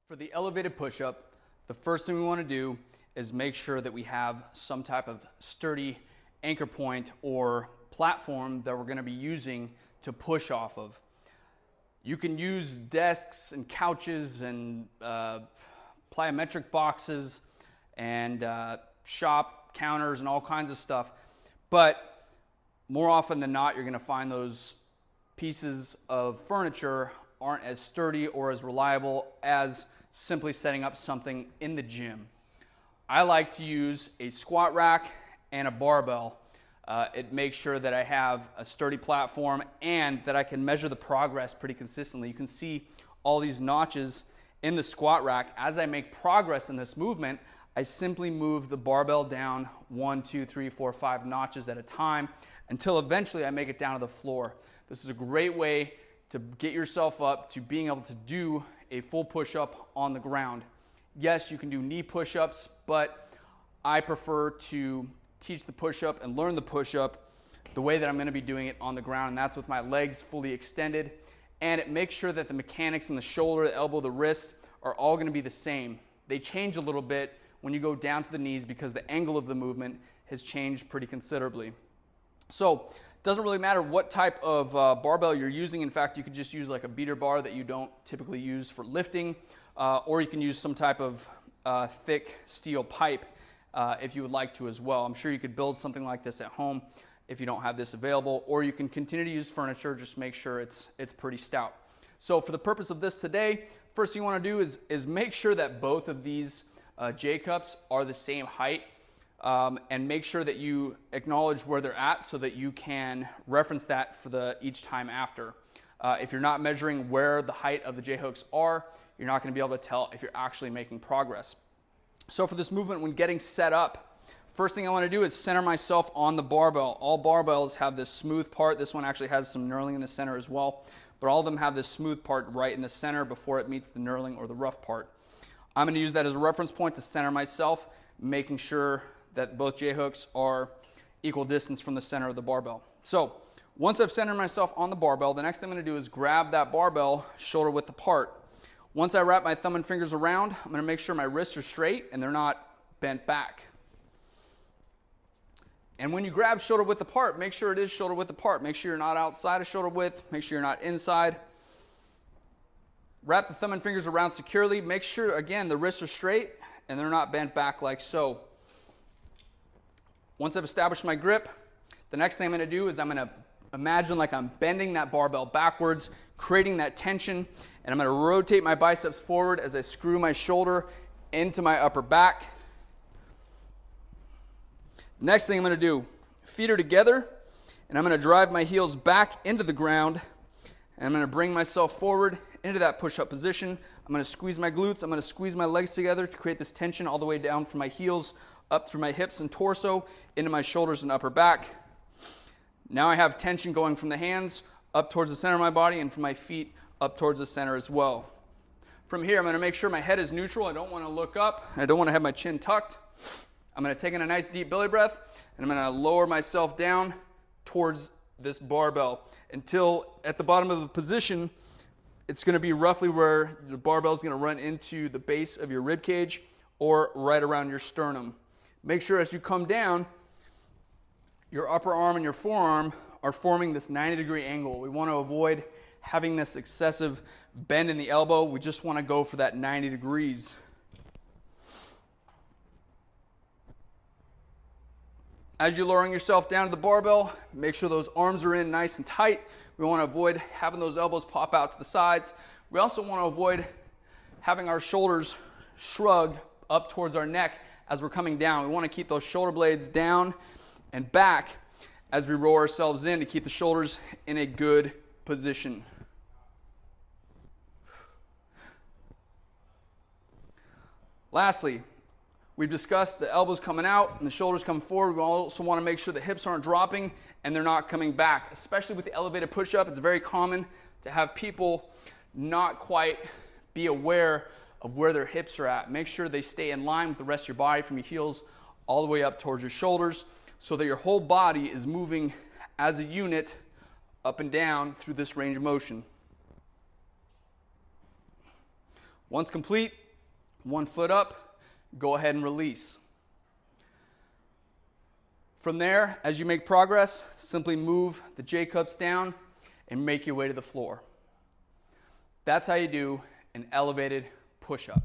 For the elevated push-up, the first thing we want to do is make sure that we have some type of sturdy anchor point or platform that we're going to be using to push off of. You can use desks and couches and plyometric boxes and shop counters and all kinds of stuff, but more often than not, you're going to find those pieces of furniture aren't as sturdy or as reliable as simply setting up something in the gym. I like to use a squat rack and a barbell. It makes sure that I have a sturdy platform and that I can measure the progress pretty consistently. You can see all these notches in the squat rack. As I make progress in this movement, I simply move the barbell down 1, 2, 3, 4, 5 notches at a time until eventually I make it down to the floor. This is a great way to get yourself up to being able to do a full push-up on the ground. Yes, you can do knee push-ups, but I prefer to teach the push-up and learn the push-up the way that I'm going to be doing it on the ground, and that's with my legs fully extended. And it makes sure that the mechanics in the shoulder, the elbow, the wrist are all going to be the same. They change a little bit when you go down to the knees because the angle of the movement has changed pretty considerably. So it doesn't really matter what type of barbell you're using. In fact, you could just use like a beater bar that you don't typically use for lifting, or you can use some type of thick steel pipe if you would like to as well. I'm sure you could build something like this at home if you don't have this available, or you can continue to use furniture, just make sure it's pretty stout. So for the purpose of this today, first thing you want to do is make sure that both of these J-cups are the same height, and make sure that you acknowledge where they're at so that you can reference that for each time after. If you're not measuring where the height of the J-hooks are, you're not going to be able to tell if you're actually making progress. So for this movement, when getting set up, first thing I want to do is center myself on the barbell. All barbells have this smooth part. This one actually has some knurling in the center as well, but all of them have this smooth part right in the center before it meets the knurling or the rough part. I'm going to use that as a reference point to center myself, making sure that both J-hooks are equal distance from the center of the barbell. So once I've centered myself on the barbell, the next thing I'm going to do is grab that barbell shoulder width apart. Once I wrap my thumb and fingers around, I'm going to make sure my wrists are straight and they're not bent back. And when you grab shoulder width apart, make sure it is shoulder width apart. Make sure you're not outside of shoulder width. Make sure you're not inside. Wrap the thumb and fingers around securely. Make sure, again, the wrists are straight and they're not bent back like so. Once I've established my grip, the next thing I'm going to do is I'm going to imagine like I'm bending that barbell backwards, creating that tension, and I'm going to rotate my biceps forward as I screw my shoulder into my upper back. Next thing I'm going to do, feet are together, and I'm going to drive my heels back into the ground, and I'm going to bring myself forward into that push-up position. I'm going to squeeze my glutes. I'm going to squeeze my legs together to create this tension all the way down from my heels, up through my hips and torso, into my shoulders and upper back. Now I have tension going from the hands up towards the center of my body and from my feet up towards the center as well. From here, I'm going to make sure my head is neutral. I don't want to look up. I don't want to have my chin tucked. I'm going to take in a nice deep belly breath, and I'm going to lower myself down towards this barbell until at the bottom of the position, it's going to be roughly where the barbell is going to run into the base of your rib cage or right around your sternum. Make sure as you come down, your upper arm and your forearm are forming this 90-degree angle. We want to avoid having this excessive bend in the elbow. We just want to go for that 90 degrees. As you're lowering yourself down to the barbell, make sure those arms are in nice and tight. We want to avoid having those elbows pop out to the sides. We also want to avoid having our shoulders shrug up towards our neck as we're coming down. We want to keep those shoulder blades down and back as we roll ourselves in to keep the shoulders in a good position. Lastly, we've discussed the elbows coming out and the shoulders coming forward. We also want to make sure the hips aren't dropping and they're not coming back. Especially with the elevated push-up, it's very common to have people not quite be aware of where their hips are at. Make sure they stay in line with the rest of your body from your heels all the way up towards your shoulders so that your whole body is moving as a unit up and down through this range of motion. Once complete, one foot up, go ahead and release. From there, as you make progress, simply move the J-cups down and make your way to the floor. That's how you do an elevated push-up.